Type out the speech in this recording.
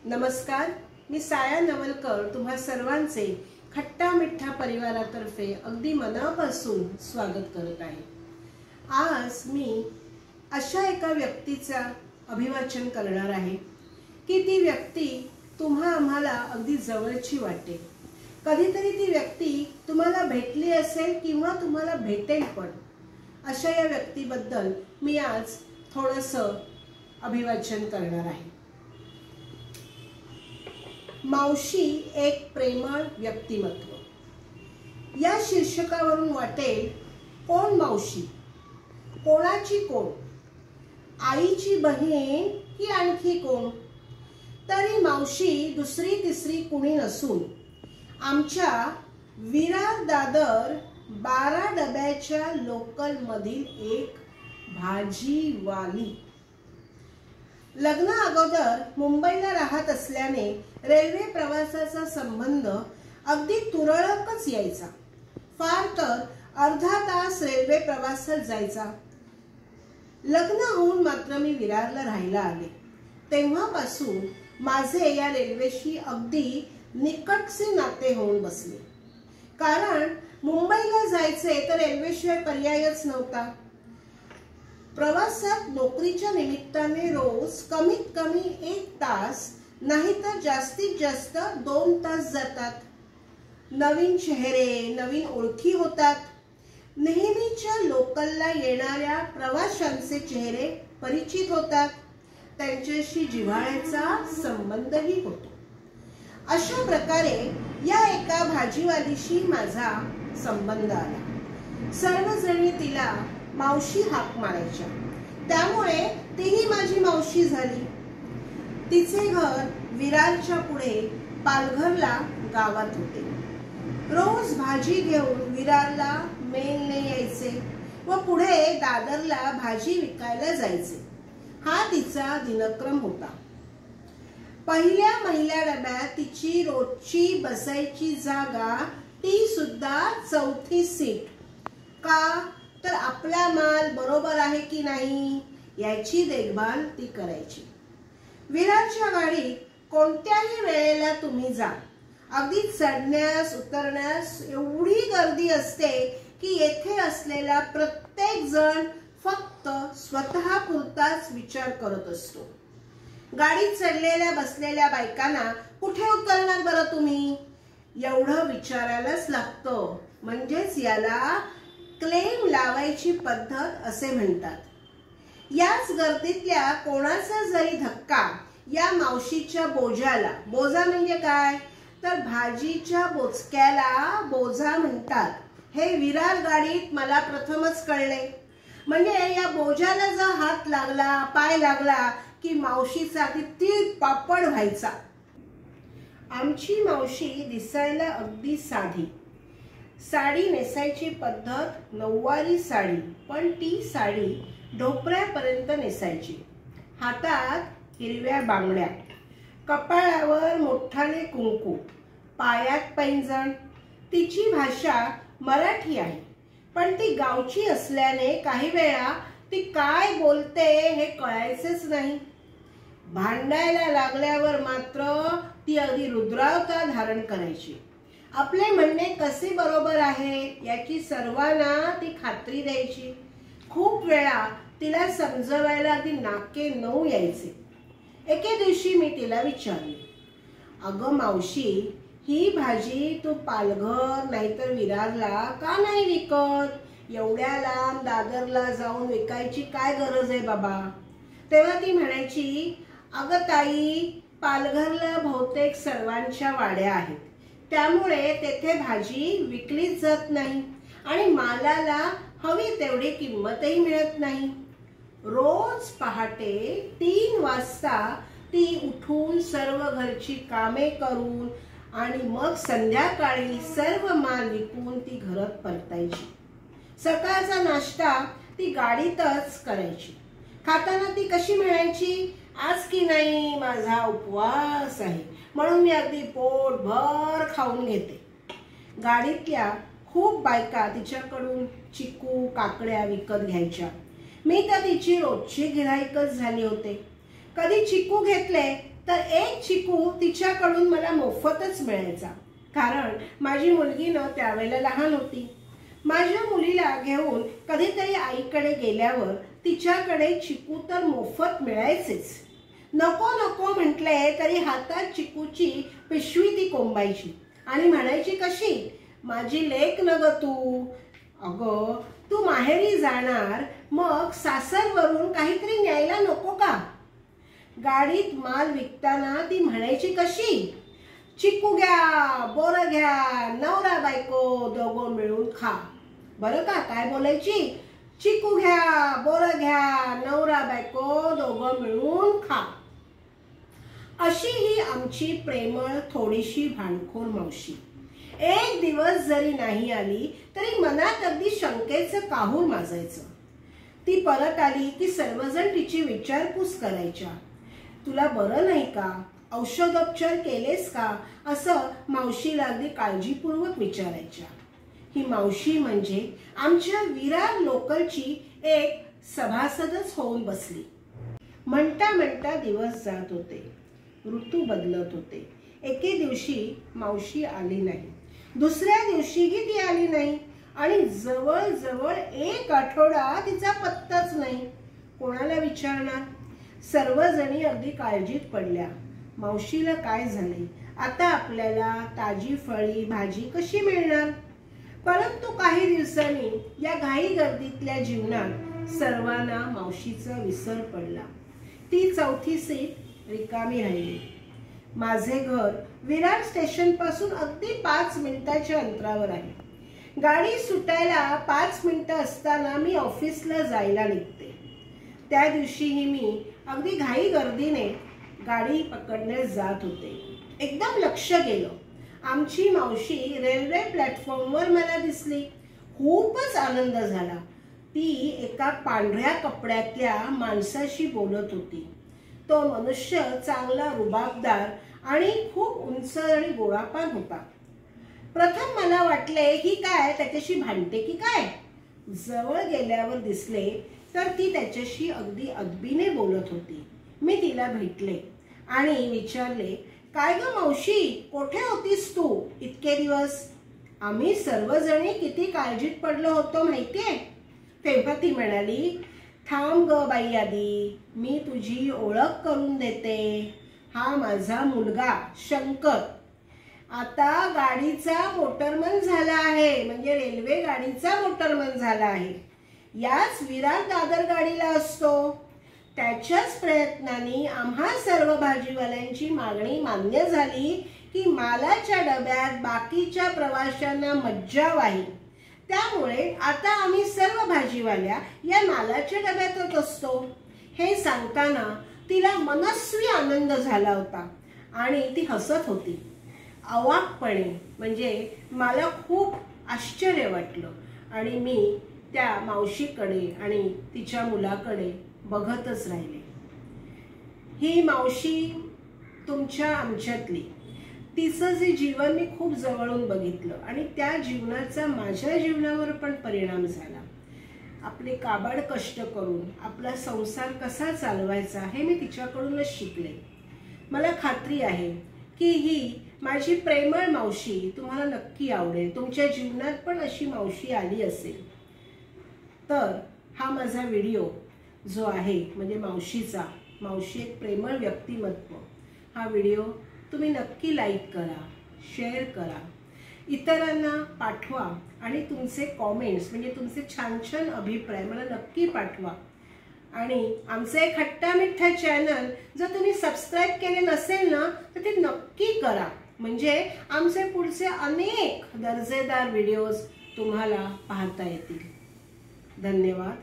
नमस्कार, मी साया नवलकर तुम्हा सर्वांचे खट्टा मिठ्ठा परिवारातर्फे अगदी मनापासून स्वागत करत आहे। आज मी अशा एका व्यक्तीचा अभिवाचन करणार आहे की ती व्यक्ती तुम्हा आम्हाला अगदी जवळची वाटेल। कधीतरी ती व्यक्ती तुम्हाला भेटली असेल किंवा तुम्हाला भेटेल पण। अशा या व्यक्तीबद्दल मी आज थोडंसं अभिवाचन करणार आहे। मावशी एक प्रेमळ व्यक्तिमत्व या शीर्षकावरून वाटेल कोण मावशी, कोणाची कोण, आईची बहीण की आणखी कोण। तरी मावशी दुसरी तिसरी कुणी नसून आमच्या विरार दादर 12 डब्याच्या लोकल मधील एक भाजीवाली। लग्न अगोदर मुंबईला राहत असल्याने रेल्वे प्रवासाचा संबंध अगदी तुरळकच यायचा। फार तर अर्धा तास रेल्वे प्रवासात जायचा। लग्न होऊन मात्र मी विरारला राहायला आले तेव्हापासून माझे या रेल्वेशी अगदी निकटचे नाते होऊन बसले। कारण मुंबईला जायचे तर रेल्वेशिवाय पर्यायच नव्हता। प्रवासात नोकरीच्या निमित्ताने रोज कमीत कमी 1 तास नाही तर जास्तीत जास्त 2 तास जातात। नवीन चेहरे, नवीन ओळखी होतात। नेहमीच्या लोकलला येणाऱ्या प्रवाशांचे चेहरे परिचित होतात, त्यांच्याशी जिव्हाळ्याचा संबंधही होतो। अशा प्रकारे या एका भाजीवालीशी माझा संबंध आला। सर्वजणी तिला मावशी हाक मारायच्या, त्यामुळे तीही माझी मावशी झाली। तिचे घर विरारच्या पुढे पालघरला गावात होते। रोज भाजी घेऊन विरारला मेलने यायचे व पुढे दादरला भाजी विकायला जायचे। हा तिचा दिनक्रम होता। पहिल्या डब्यात तिची रोजची बसायची जागा ती सुद्धा 4थी सीट। का तर आपला माल बरोबर आहे की नाही याची देखभाल ती करायची। विरारच्या गाडीत कोणत्याही वेळेला तुम्ही जा, अगदी चढण्यास उतरण्यास एवढी गर्दी असते की येथे असलेला प्रत्येक जण फक्त स्वतः पुरताच विचार करत असतो। गाडीत चढलेल्या बसलेल्या बायकांना कुठे उतरणार बरं तुम्ही एवढं विचारायलाच लागतं। म्हणजेच याला क्लेम लावायची पद्धत असे म्हणतात। याच गर्दीतल्या कोणाचा जरी धक्का या मावशीच्या बोजाला, बोजा म्हणजे काय तर भाजीच्या बोचक्याला बोजा म्हणतात, हे विरार गाडीत मला प्रथमच कळले। म्हणजे या बोजाला जर हात लागला, पाय लागला की मावशीचा तीळ पापड व्हायचा। आमची मावशी दिसायला अगदी साधी। साडी नेसायची पद्धत नऊवारी साडी, पण ती साडी ढोपऱ्यापर्यंत नेसायची। हातात हिरव्या बांगड्या, कपाळावर मोठाले कुंकू, पायात पैंजण। तिची भाषा मराठी आहे, पण ती गावची असल्याने काही वेळा ती काय बोलते हे कळायचेच नाही। भांडायला लागल्यावर मात्र ती अगदी रुद्रावतार धारण करायची। आपले म्हणणे कसे बरोबर आहे याची सर्वांना ती खात्री द्यायची। खूप वेळा तिला समजवायला अगदी नाके 9 यायचे। एके दिवशी मी तिला विचारले, अगं मावशी, ही भाजी तू पालघर नाहीतर विरारला का नाही विकत? एवढ्या लांब दादरला जाऊन विकायची काय गरज आहे बाबा? तेव्हा ती म्हणायची, अगं ताई, पालघरला बहुतेक सर्वांच्या वाड्या आहेत, त्यामुळे तेथे भाजी विकलीच जात नाही आणि मालाला हवी तेवढी किंमतही मिळत नाही। रोज पहाटे 3 वाजता ती उठून सर्व घरची कामे करून आणि मग संध्याकाळी सर्व माल विकून ती घरात परतायची। सकाळचा नाश्ता ती गाडीतच करायची। खाताना ती कशी म्हणायची, आज की नाही माझा उपवास आहे म्हणून मी अगदी पोटभर खाऊन घेते। गाडीतल्या खूप बायका तिच्याकडून चिकू, काकड्या विकत घ्यायच्या। मी तर तिची रोजची गिऱ्हाईकच झाली होते। कधी चिकू घेतले तर एक चिकू तिच्याकडून मला मोफतच मिळायचा, कारण माझी मुलगी न त्यावेळेला लहान होती. माझ्या मुलीला घेऊन कधीतरी आईकडे गेल्यावर तिच्याकडे चिकू तर मोफत मिळायचेच. नको नको म्हटले तरी हातात चिकूची पिशवी ती कोंबायची आणि म्हणायची, कशी माझी लेक न ग तू. अगं तू माहेरी जाणार, मग सासरवरून काहीतरी न्यायला नको का. गाडीत माल विकताना ती म्हणायची, कशी चिकू घ्या, बोरं घ्या, नवरा बायको दोघं मिळून खा. बरं का काय बोलायची, चिकू घ्या, बोरं घ्या, नवरा बायको दोघं मिळून खा. अशी ही आमची प्रेमळ थोडीशी भांडखोर मावशी. एक दिवस जरी नाही आली तरी मनात अगदी शंकेचं काहूर माजायचं. ती परत आली की सर्वजण तिची विचारपूस करायच्या. तुला बरं नाही का, औषधोपचार केलेस का, असं मावशीला अगदी काळजीपूर्वक विचारायच्या. ही मावशी म्हणजे आमच्या विरार लोकलची एक सभासदच होऊन बसली. म्हणता म्हणता दिवस जात होते, ऋतू बदलत होते. एके दिवशी मावशी आली नाही, दुसऱ्या दिवशीही ती आली नाही आणि जवळजवळ एक आठवडा तिचा पत्ताच नाही. कोणाला विचारणार. सर्वजणी अगदी काळजीत पडल्या. मावशीला काय झाले, आता आपल्याला ताजी फळी भाजी कशी मिळणार. परंतु काही दिवसांनी या घाई गर्दीतल्या जीवनात सर्वांना मावशीचा विसर पडला. ती चौथी सीट रिकामी राहिली. माझे घर विरार स्टेशन पासून अगदी 5 मिनिटाच्या अंतरावर आहे. गाडी सुटायला 5 मिनिटं असताना मी ऑफिसला जायला निघते. त्या दिवशीही मी अगदी घाई गर्दीने गाडी पकडण्यास जात होते. एकदम लक्ष गेलं, आमची मावशी रेल्वे प्लॅटफॉर्मवर मला दिसली. खूपच आनंद झाला. ती एका पांढऱ्या कपड्यातल्या माणसाशी बोलत होती. तो मनुष्य चांगला रुबाबदार आणि खूप उंच आणि गोरापान होता. प्रथम मला वाटले ही काय त्याच्याशी भांडते की काय. जवळ गेल्यावर दिसले तर ती त्याच्याशी अगदी अदबीने बोलत होती. मी तिला भेटले आणि विचारले, काय ग मावशी, कुठे होतीस तू इतके दिवस. आम्ही सर्वजणी किती काळजीत पडलो होतो माहितीये. तेव्हा ती म्हणाली, थांब ग बाई आधी, मी तुझी ओळख करून देते. हा माझा मुलगा शंकर आता गाडीचा मोटरमन झाला आहे, म्हणजे रेल्वे गाडीचा मोटरमन झाला आहे. याच विरार दादर गाडीला असतो. त्याच्याच प्रयत्नांनी आम्हा सर्व भाजीवाल्यांची मागणी मान्य झाली की मालाच्या डब्यात बाकीच्या प्रवाशांना मज्जा वाही. त्यामुळे आता आम्ही सर्व भाजीवाल्या या मालाच्या डब्यातच असतो. हे सांगताना तिला मनस्वी आनंद झाला होता आणि ती हसत होती. अवाकपणे, म्हणजे मला खूप आश्चर्य वाटलं आणि मी त्या मावशीकडे आणि तिच्या मुलाकडे बघतच राहिले. ही मावशी तुमच्या आमच्यातली. तिचं जे जीवन मी खूप जवळून बघितलं आणि त्या जीवनाचा माझ्या जीवनावर पण परिणाम झाला. आपले काबाड कष्ट करून आपला संसार कसा चालवायचा हे मी तिच्याकडूनच शिकले. मला खात्री आहे की ही माझी प्रेमळ मावशी तुम्हाला नक्की आवडेल. तुमच्या जीवनात पण अशी मावशी आली असेल तर हा माझा व्हिडिओ जो आहे म्हणजे मावशीचा, मावशी एक प्रेमळ व्यक्तिमत्व, हा व्हिडिओ तुम्ही नक्की लाईक करा, शेअर करा, इतरांना पाठवा आणि तुमचे कॉमेंट्स म्हणजे तुमचे छान छान अभिप्राय मला नक्की पाठवा. आणि आमचं एक खट्टा मिठ्ठा चॅनल जर तुम्ही सबस्क्राईब केले नसेल ना तर ते नक्की करा, म्हणजे आमचे पुढचे अनेक दर्जेदार व्हिडिओज तुम्हाला पाहता येतील. धन्यवाद.